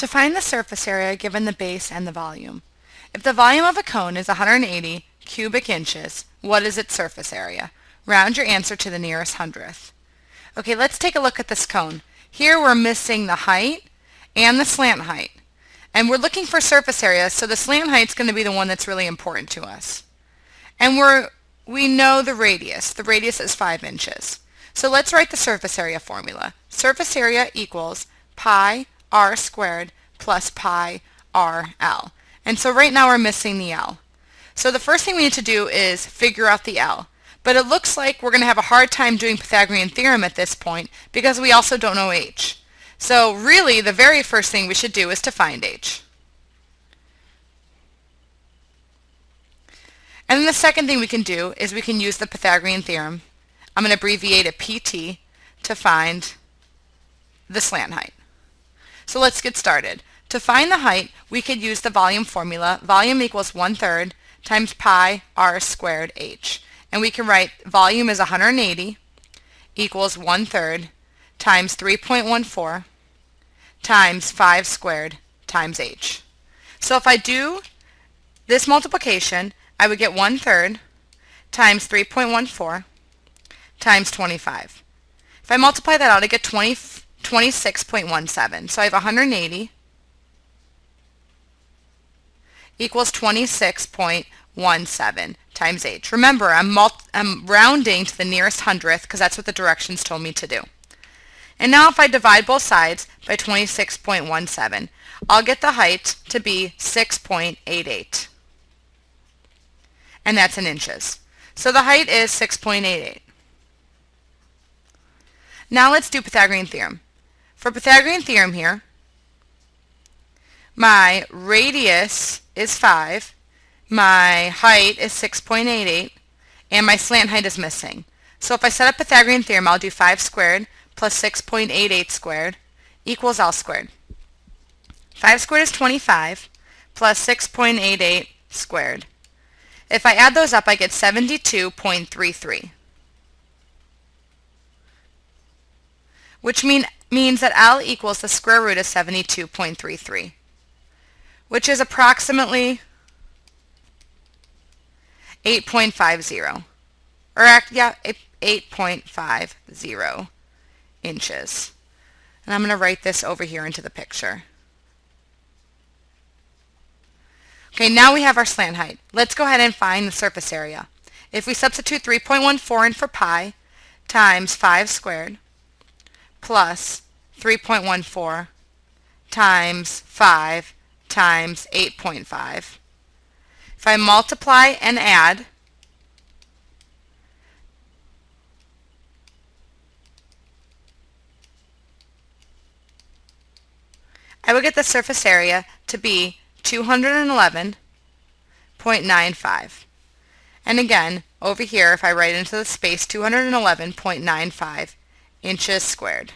To find the surface area given the base and the volume. If the volume of a cone is 180 cubic inches, what is its surface area? Round your answer to the nearest hundredth. Okay, let's take a look at this cone. Here we're missing the height and the slant height. And we're looking for surface area, so the slant height is going to be the one that's really important to us. And we know the radius. The radius is 5 inches. So let's write the surface area formula. Surface area equals pi r squared plus pi rl. And so right now we're missing the L. So the first thing we need to do is figure out the L. But it looks like we're going to have a hard time doing Pythagorean theorem at this point because we also don't know h. So really the very first thing we should do is to find h. And then the second thing we can do is we can use the Pythagorean theorem. I'm going to abbreviate it PT to find the slant height. So let's get started. To find the height, we could use the volume formula. Volume equals 1/3 times pi r squared h. And we can write volume is 180 equals 1/3 times 3.14 times 5 squared times h. So if I do this multiplication, I would get 1/3 times 3.14 times 25. If I multiply that out, I get 26.17. So I have 180 equals 26.17 times h. Remember, I'm rounding to the nearest hundredth because that's what the directions told me to do. And now if I divide both sides by 26.17, I'll get the height to be 6.88. And that's in inches. So the height is 6.88. Now let's do Pythagorean theorem. For Pythagorean theorem here, my radius is 5, my height is 6.88, and my slant height is missing. So if I set up Pythagorean theorem, I'll do 5 squared plus 6.88 squared equals L squared. 5 squared is 25 plus 6.88 squared. If I add those up, I get 72.33. Which means that L equals the square root of 72.33, which is approximately 8.50, or 8.50 inches. And I'm going to write this over here into the picture. Okay, now we have our slant height. Let's go ahead and find the surface area. If we substitute 3.14 in for pi times 5 squared plus 3.14 times 5 times 8.5. If I multiply and add, I would get the surface area to be 211.95. And again, over here, if I write into the space 211.95 inches squared.